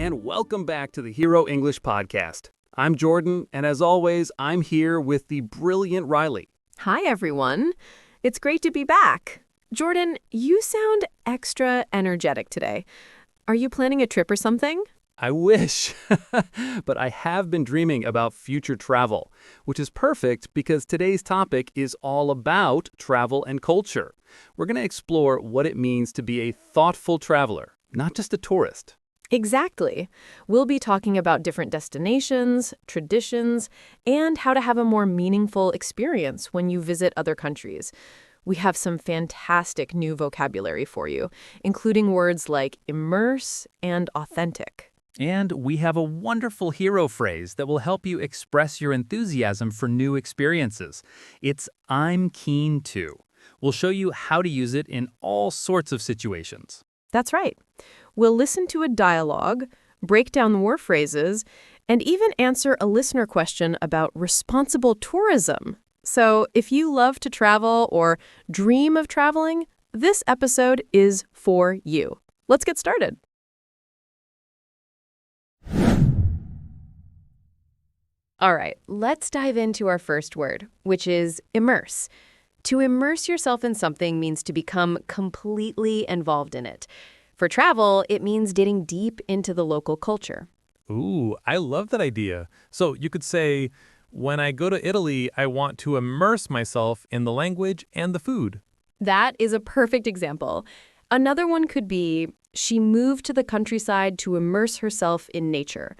and welcome back to the Hero English Podcast. I'm Jordan, and as always, I'm here with the brilliant Riley. Hi, everyone. It's great to be back. Jordan, you sound extra energetic today. Are you planning a trip or something? I wish, but I have been dreaming about future travel, which is perfect because today's topic is all about travel and culture. We're going to explore what it means to be a thoughtful traveler, not just a tourist. Exactly. We'll be talking about different destinations, traditions, and how to have a more meaningful experience when you visit other countries. We have some fantastic new vocabulary for you, including words like immerse and authentic. And we have a wonderful hero phrase that will help you express your enthusiasm for new experiences. It's "I'm keen to." We'll show you how to use it in all sorts of situations. That's right. We'll listen to a dialogue, break down the word phrases, and even answer a listener question about responsible tourism. So if you love to travel or dream of traveling, this episode is for you. Let's get started. All right, let's dive into our first word, which is immerse. To immerse yourself in something means to become completely involved in it. For travel, it means getting deep into the local culture. Ooh, I love that idea. So you could say, when I go to Italy, I want to immerse myself in the language and the food. That is a perfect example. Another one could be, she moved to the countryside to immerse herself in nature.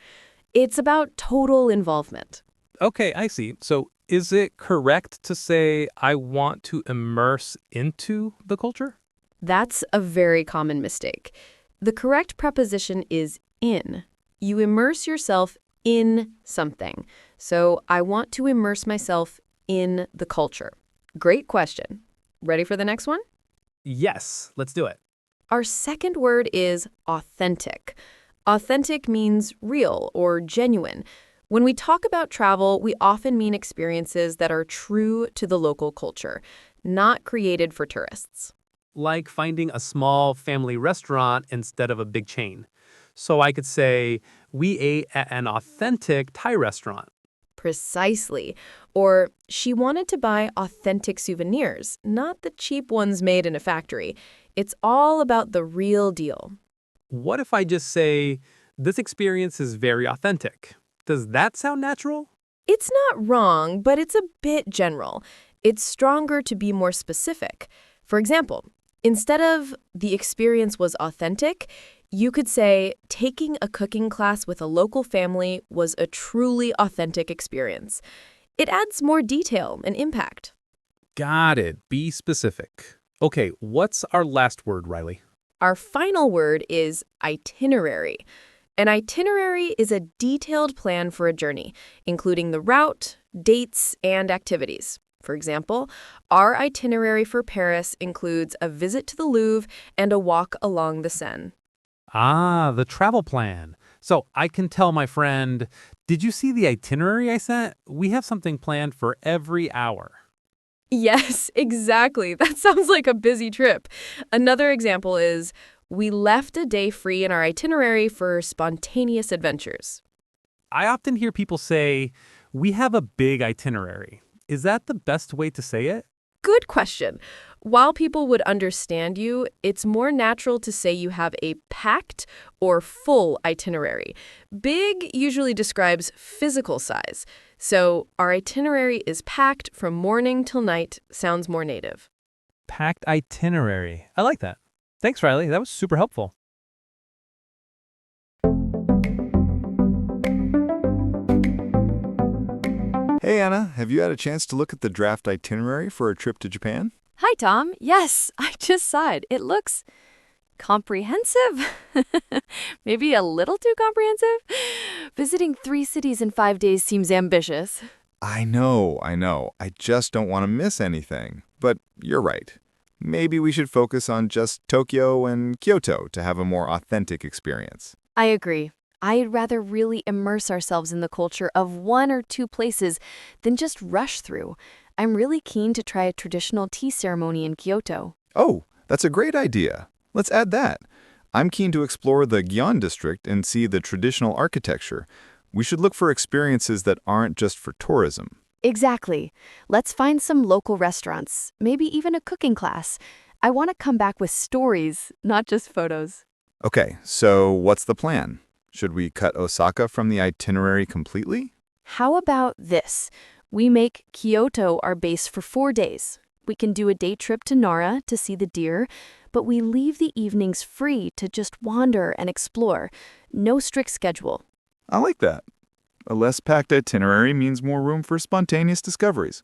It's about total involvement. Okay, I see. So is it correct to say I want to immerse into the culture? That's a very common mistake. The correct preposition is in. You immerse yourself in something. So I want to immerse myself in the culture. Great question. Ready for the next one? Yes, let's do it. Our second word is authentic. Authentic means real or genuine. When we talk about travel, we often mean experiences that are true to the local culture, not created for tourists. Like finding a small family restaurant instead of a big chain. So I could say, we ate at an authentic Thai restaurant. Precisely. Or she wanted to buy authentic souvenirs, not the cheap ones made in a factory. It's all about the real deal. What if I just say, this experience is very authentic? Does that sound natural? It's not wrong, but it's a bit general. It's stronger to be more specific. For example, instead of the experience was authentic, you could say taking a cooking class with a local family was a truly authentic experience. It adds more detail and impact. Got it. Be specific. Okay, what's our last word, Riley? Our final word is itinerary. An itinerary is a detailed plan for a journey, including the route, dates, and activities. For example, our itinerary for Paris includes a visit to the Louvre and a walk along the Seine. Ah, the travel plan. So I can tell my friend, did you see the itinerary I sent? We have something planned for every hour. Yes, exactly. That sounds like a busy trip. Another example is, we left a day free in our itinerary for spontaneous adventures. I often hear people say, we have a big itinerary. Is that the best way to say it? Good question. While people would understand you, it's more natural to say you have a packed or full itinerary. Big usually describes physical size. So our itinerary is packed from morning till night sounds more native. Packed itinerary. I like that. Thanks, Riley. That was super helpful. Hey Anna, have you had a chance to look at the draft itinerary for a trip to Japan? Hi, Tom. Yes, I just saw it. It looks comprehensive. Maybe a little too comprehensive. Visiting 3 cities in 5 days seems ambitious. I know. I just don't want to miss anything. But you're right. Maybe we should focus on just Tokyo and Kyoto to have a more authentic experience. I agree. I'd rather really immerse ourselves in the culture of 1 or 2 places than just rush through. I'm really keen to try a traditional tea ceremony in Kyoto. Oh, that's a great idea. Let's add that. I'm keen to explore the Gyeon district and see the traditional architecture. We should look for experiences that aren't just for tourism. Exactly. Let's find some local restaurants, maybe even a cooking class. I want to come back with stories, not just photos. Okay, so what's the plan? Should we cut Osaka from the itinerary completely? How about this? We make Kyoto our base for 4 days. We can do a day trip to Nara to see the deer, but we leave the evenings free to just wander and explore. No strict schedule. I like that. A less packed itinerary means more room for spontaneous discoveries.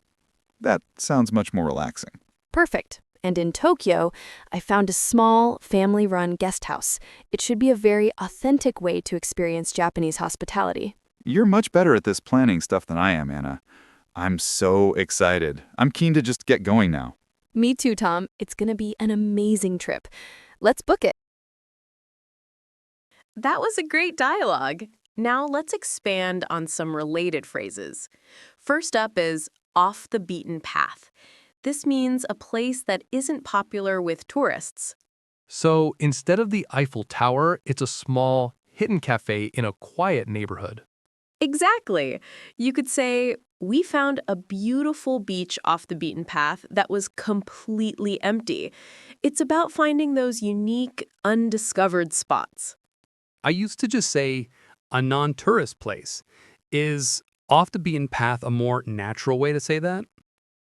That sounds much more relaxing. Perfect. And in Tokyo, I found a small, family-run guest house. It should be a very authentic way to experience Japanese hospitality. You're much better at this planning stuff than I am, Anna. I'm so excited. I'm keen to just get going now. Me too, Tom. It's going to be an amazing trip. Let's book it. That was a great dialogue. Now let's expand on some related phrases. First up is off the beaten path. This means a place that isn't popular with tourists. So instead of the Eiffel Tower, it's a small, hidden cafe in a quiet neighborhood. Exactly. You could say, we found a beautiful beach off the beaten path that was completely empty. It's about finding those unique, undiscovered spots. I used to just say a non-tourist place. Is off the beaten path a more natural way to say that?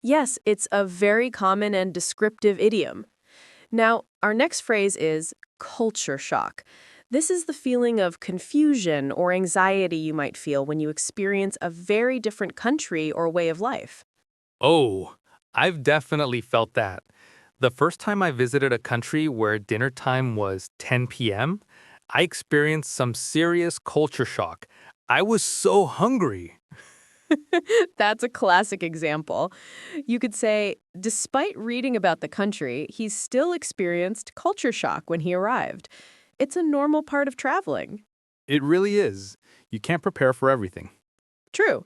Yes, it's a very common and descriptive idiom. Now, our next phrase is culture shock. This is the feeling of confusion or anxiety you might feel when you experience a very different country or way of life. Oh, I've definitely felt that. The first time I visited a country where dinner time was 10 p.m., I experienced some serious culture shock. I was so hungry. That's a classic example. You could say, despite reading about the country, he still experienced culture shock when he arrived. It's a normal part of traveling. It really is. You can't prepare for everything. True.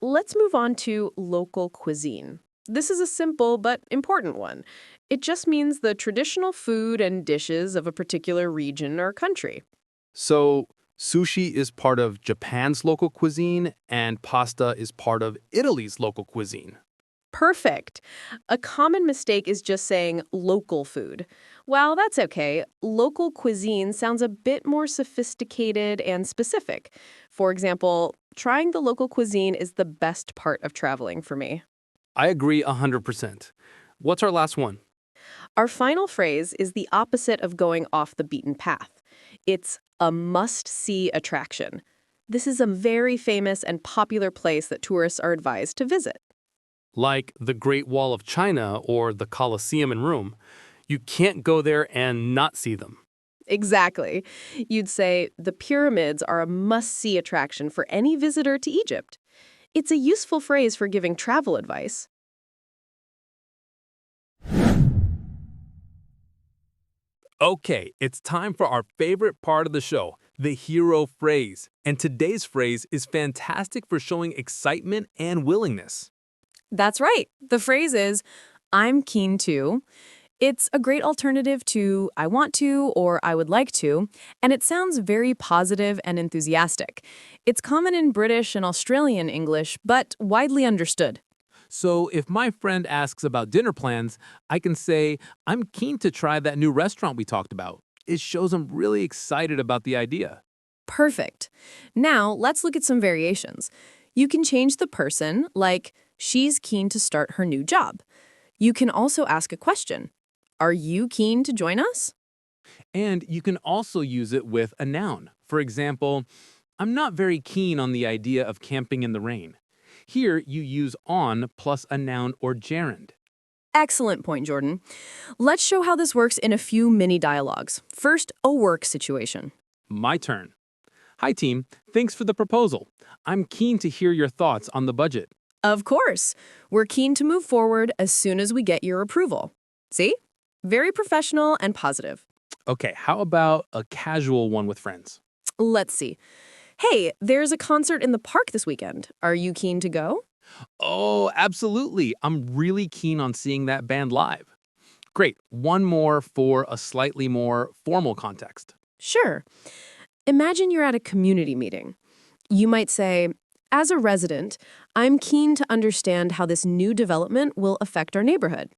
Let's move on to local cuisine. This is a simple but important one. It just means the traditional food and dishes of a particular region or country. So, sushi is part of Japan's local cuisine, and pasta is part of Italy's local cuisine. Perfect. A common mistake is just saying local food. While that's okay, local cuisine sounds a bit more sophisticated and specific. For example, trying the local cuisine is the best part of traveling for me. I agree 100%. What's our last one? Our final phrase is the opposite of going off the beaten path. It's a must-see attraction. This is a very famous and popular place that tourists are advised to visit. Like the Great Wall of China or the Colosseum in Rome. You can't go there and not see them. Exactly. You'd say the pyramids are a must-see attraction for any visitor to Egypt. It's a useful phrase for giving travel advice. Okay, it's time for our favorite part of the show, the hero phrase. And today's phrase is fantastic for showing excitement and willingness. That's right. The phrase is, I'm keen to. It's a great alternative to I want to or I would like to, and it sounds very positive and enthusiastic. It's common in British and Australian English, but widely understood. So if my friend asks about dinner plans, I can say, I'm keen to try that new restaurant we talked about. It shows I'm really excited about the idea. Perfect. Now, let's look at some variations. You can change the person, like, she's keen to start her new job. You can also ask a question. Are you keen to join us? And you can also use it with a noun. For example, I'm not very keen on the idea of camping in the rain. Here, you use on plus a noun or gerund. Excellent point, Jordan. Let's show how this works in a few mini dialogues. First, a work situation. My turn. Hi, team. Thanks for the proposal. I'm keen to hear your thoughts on the budget. Of course. We're keen to move forward as soon as we get your approval. See? Very professional and positive. Okay, how about a casual one with friends? Let's see. Hey, there's a concert in the park this weekend. Are you keen to go? Oh, absolutely. I'm really keen on seeing that band live. Great. One more for a slightly more formal context. Sure. Imagine you're at a community meeting. You might say, as a resident, I'm keen to understand how this new development will affect our neighborhood.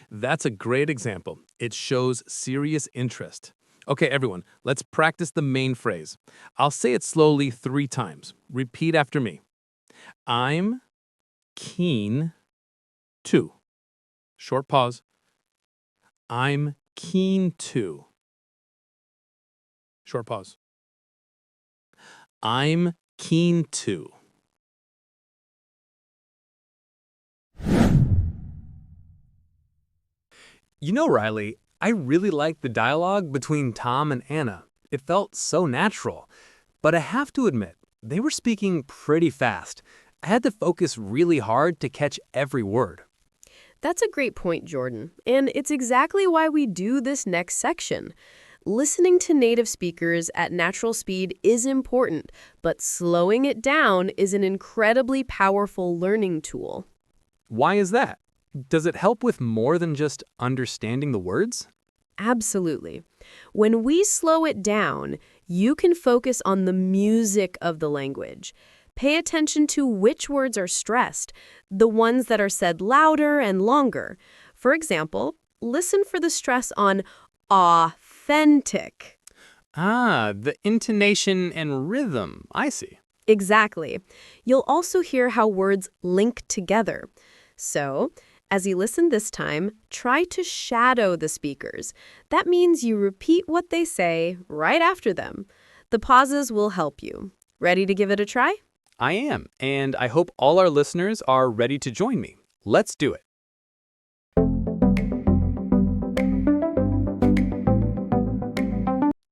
That's a great example. It shows serious interest. Okay, everyone, let's practice the main phrase. I'll say it slowly 3 times. Repeat after me. I'm keen to. Short pause. I'm keen to. Short pause. I'm keen to. You know, Riley, I really liked the dialogue between Tom and Anna. It felt so natural. But I have to admit, they were speaking pretty fast. I had to focus really hard to catch every word. That's a great point, Jordan. And it's exactly why we do this next section. Listening to native speakers at natural speed is important, but slowing it down is an incredibly powerful learning tool. Why is that? Does it help with more than just understanding the words? Absolutely. When we slow it down, you can focus on the music of the language. Pay attention to which words are stressed, the ones that are said louder and longer. For example, listen for the stress on authentic. Ah, the intonation and rhythm. I see. Exactly. You'll also hear how words link together. So, as you listen this time, try to shadow the speakers. That means you repeat what they say right after them. The pauses will help you. Ready to give it a try? I am, and I hope all our listeners are ready to join me. Let's do it.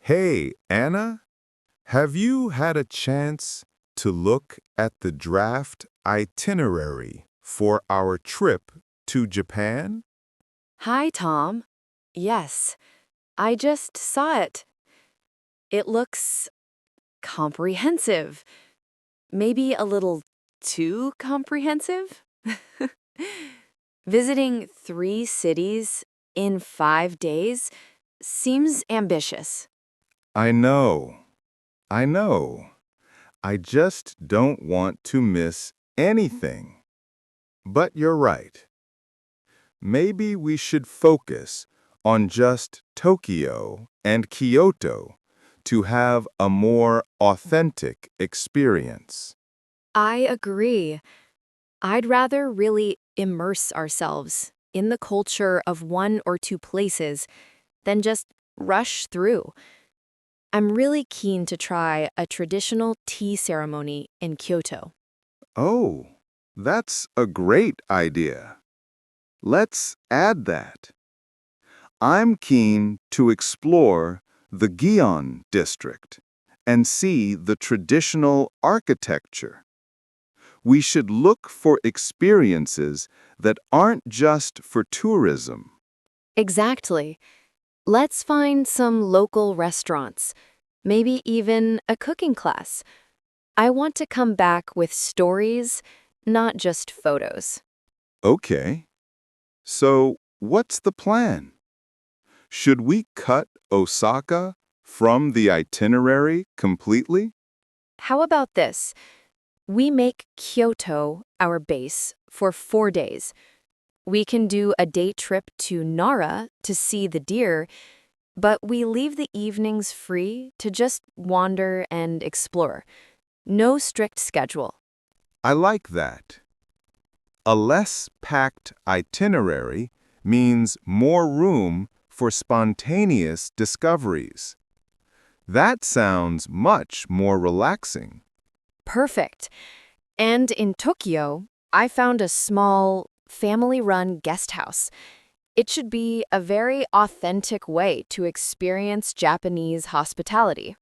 Hey, Anna, have you had a chance to look at the draft itinerary for our trip to Japan? Hi, Tom. Yes, I just saw it. It looks comprehensive. Maybe a little too comprehensive? Visiting 3 cities in 5 days seems ambitious. I know. I just don't want to miss anything. But you're right. Maybe we should focus on just Tokyo and Kyoto to have a more authentic experience. I agree. I'd rather really immerse ourselves in the culture of 1 or 2 places than just rush through. I'm really keen to try a traditional tea ceremony in Kyoto. Oh, that's a great idea. Let's add that. I'm keen to explore the Gion district and see the traditional architecture. We should look for experiences that aren't just for tourism. Exactly. Let's find some local restaurants, maybe even a cooking class. I want to come back with stories, not just photos. Okay. So, what's the plan? Should we cut Osaka from the itinerary completely? How about this? We make Kyoto our base for 4 days. We can do a day trip to Nara to see the deer, but we leave the evenings free to just wander and explore. No strict schedule. I like that. A less packed itinerary means more room for spontaneous discoveries. That sounds much more relaxing. Perfect. And in Tokyo, I found a small, family-run guest house. It should be a very authentic way to experience Japanese hospitality.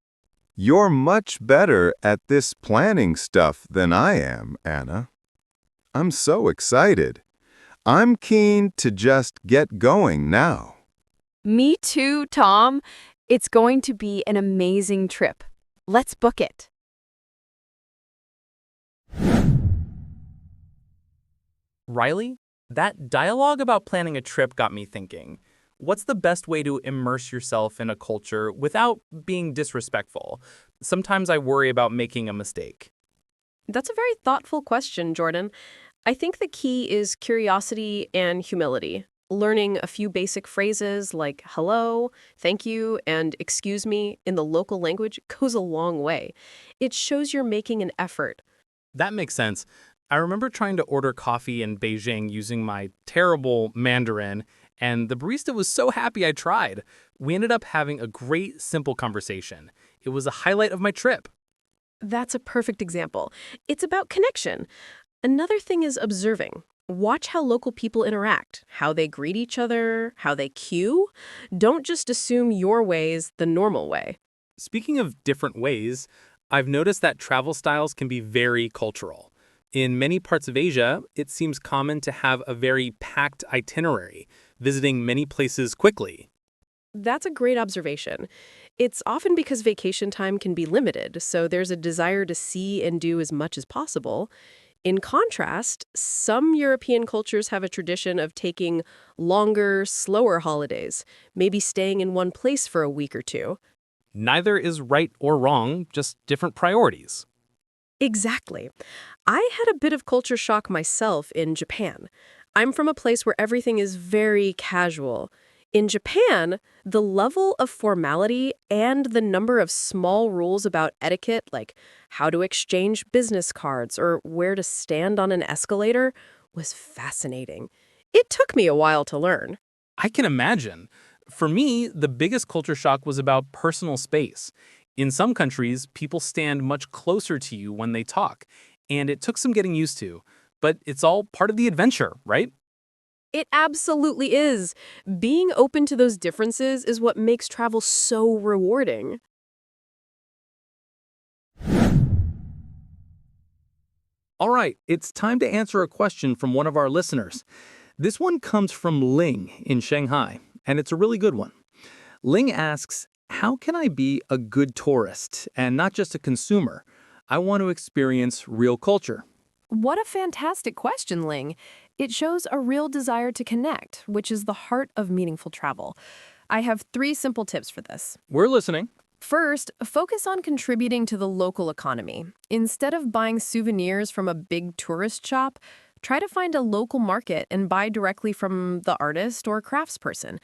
You're much better at this planning stuff than I am, Anna. I'm so excited. I'm keen to just get going now. Me too, Tom. It's going to be an amazing trip. Let's book it. Riley, that dialogue about planning a trip got me thinking. what's the best way to immerse yourself in a culture without being disrespectful? Sometimes I worry about making a mistake. That's a very thoughtful question, Jordan. I think the key is curiosity and humility. Learning a few basic phrases like hello, thank you, and excuse me in the local language goes a long way. It shows you're making an effort. That makes sense. I remember trying to order coffee in Beijing using my terrible Mandarin, and the barista was so happy I tried. We ended up having a great, simple conversation. It was a highlight of my trip. That's a perfect example. It's about connection. Another thing is observing. Watch how local people interact, how they greet each other, how they queue. Don't just assume your way is the normal way. Speaking of different ways, I've noticed that travel styles can be very cultural. In many parts of Asia, it seems common to have a very packed itinerary, visiting many places quickly. That's a great observation. It's often because vacation time can be limited, so there's a desire to see and do as much as possible. In contrast, some European cultures have a tradition of taking longer, slower holidays, maybe staying in one place for a week or two. Neither is right or wrong, just different priorities. Exactly. I had a bit of culture shock myself in Japan. I'm from a place where everything is very casual. In Japan, the level of formality and the number of small rules about etiquette, like how to exchange business cards or where to stand on an escalator, was fascinating. It took me a while to learn. I can imagine. For me, the biggest culture shock was about personal space. In some countries, people stand much closer to you when they talk, and it took some getting used to. But it's all part of the adventure, right? It absolutely is. Being open to those differences is what makes travel so rewarding. All right, it's time to answer a question from one of our listeners. This one comes from Ling in Shanghai, and it's a really good one. Ling asks, how can I be a good tourist and not just a consumer? I want to experience real culture. What a fantastic question, Ling. It shows a real desire to connect, which is the heart of meaningful travel. I have 3 simple tips for this. We're listening. First, focus on contributing to the local economy. Instead of buying souvenirs from a big tourist shop, try to find a local market and buy directly from the artist or craftsperson.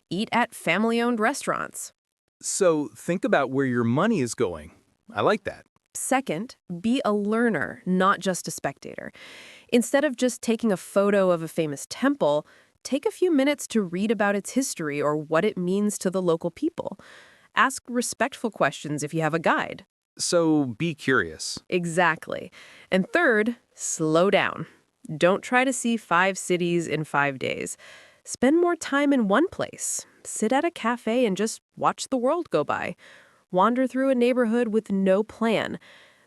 Eat at family-owned restaurants. So think about where your money is going. I like that. Second, be a learner, not just a spectator. Instead of just taking a photo of a famous temple, take a few minutes to read about its history or what it means to the local people. Ask respectful questions if you have a guide. So be curious. Exactly. And third, slow down. Don't try to see 5 cities in 5 days. Spend more time in one place. Sit at a cafe and just watch the world go by. Wander through a neighborhood with no plan.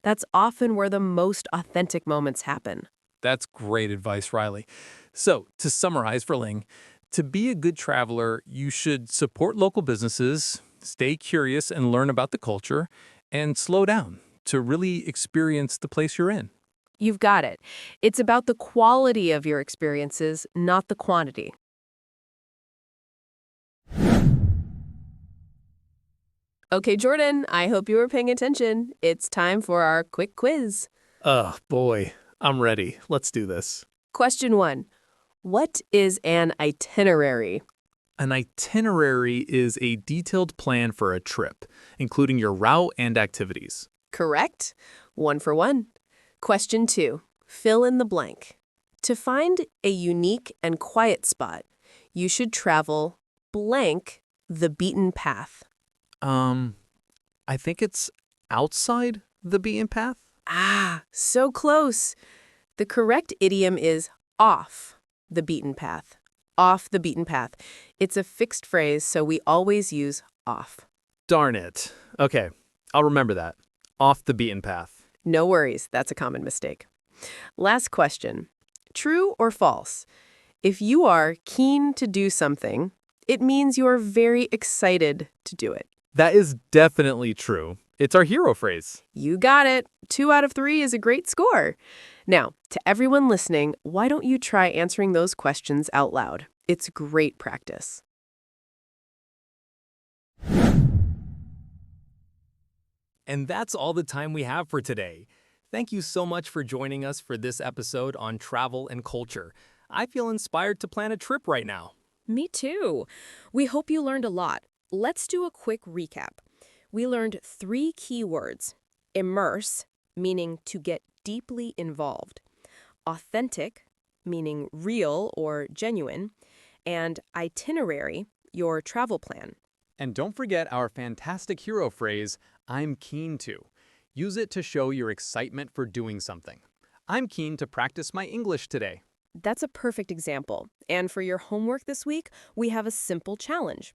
That's often where the most authentic moments happen. That's great advice, Riley. So, to summarize for Ling, to be a good traveler, you should support local businesses, stay curious and learn about the culture, and slow down to really experience the place you're in. You've got it. It's about the quality of your experiences, not the quantity. Okay, Jordan, I hope you were paying attention. It's time for our quick quiz. Oh, boy. I'm ready. Let's do this. Question 1. What is an itinerary? An itinerary is a detailed plan for a trip, including your route and activities. Correct. 1 for 1. Question 2. Fill in the blank. To find a unique and quiet spot, you should travel blank the beaten path. I think it's outside the beaten path. Ah, so close. The correct idiom is off the beaten path. Off the beaten path. It's a fixed phrase, so we always use off. Darn it. Okay, I'll remember that. Off the beaten path. No worries, that's a common mistake. Last question. True or false? If you are keen to do something, it means you're very excited to do it. That is definitely true. It's our hero phrase. You got it. 2 out of 3 is a great score. Now, to everyone listening, why don't you try answering those questions out loud? It's great practice. And that's all the time we have for today. Thank you so much for joining us for this episode on travel and culture. I feel inspired to plan a trip right now. Me too. We hope you learned a lot. Let's do a quick recap. We learned 3 key words. Immerse, meaning to get deeply involved. Authentic, meaning real or genuine. And itinerary, your travel plan. And don't forget our fantastic hero phrase, I'm keen to. Use it to show your excitement for doing something. I'm keen to practice my English today. That's a perfect example. And for your homework this week, we have a simple challenge.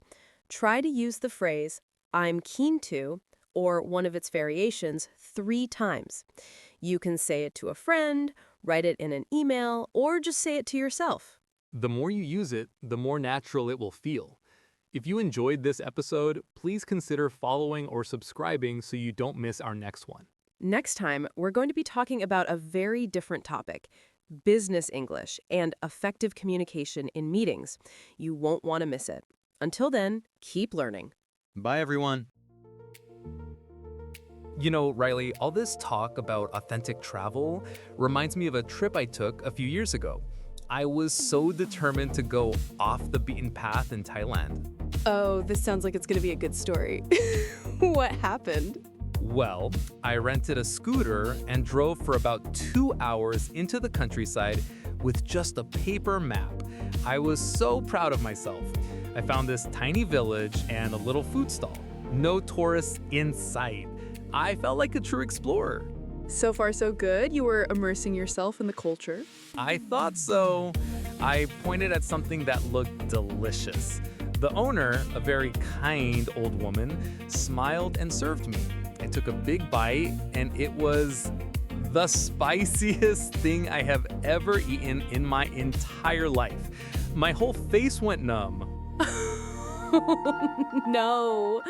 Try to use the phrase, I'm keen to, or one of its variations, 3 times. You can say it to a friend, write it in an email, or just say it to yourself. The more you use it, the more natural it will feel. If you enjoyed this episode, please consider following or subscribing so you don't miss our next one. Next time, we're going to be talking about a very different topic, business English and effective communication in meetings. You won't want to miss it. Until then, keep learning. Bye, everyone. You know, Riley, all this talk about authentic travel reminds me of a trip I took a few years ago. I was so determined to go off the beaten path in Thailand. Oh, this sounds like it's going to be a good story. What happened? Well, I rented a scooter and drove for about 2 hours into the countryside with just a paper map. I was so proud of myself. I found this tiny village and a little food stall. No tourists in sight. I felt like a true explorer. So far, so good. You were immersing yourself in the culture. I thought so. I pointed at something that looked delicious. The owner, a very kind old woman, smiled and served me. I took a big bite, and it was the spiciest thing I have ever eaten in my entire life. My whole face went numb. No,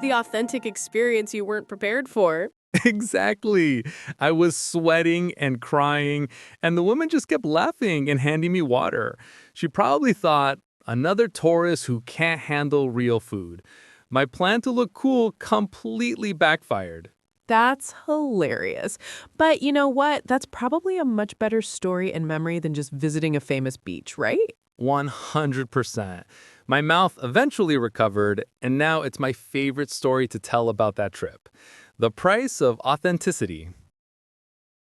the authentic experience you weren't prepared for. Exactly. I was sweating and crying, and the woman just kept laughing and handing me water. She probably thought, another tourist who can't handle real food. My plan to look cool completely backfired. That's hilarious. But you know what? That's probably a much better story and memory than just visiting a famous beach, right? 100%. My mouth eventually recovered, and now it's my favorite story to tell about that trip. The price of authenticity.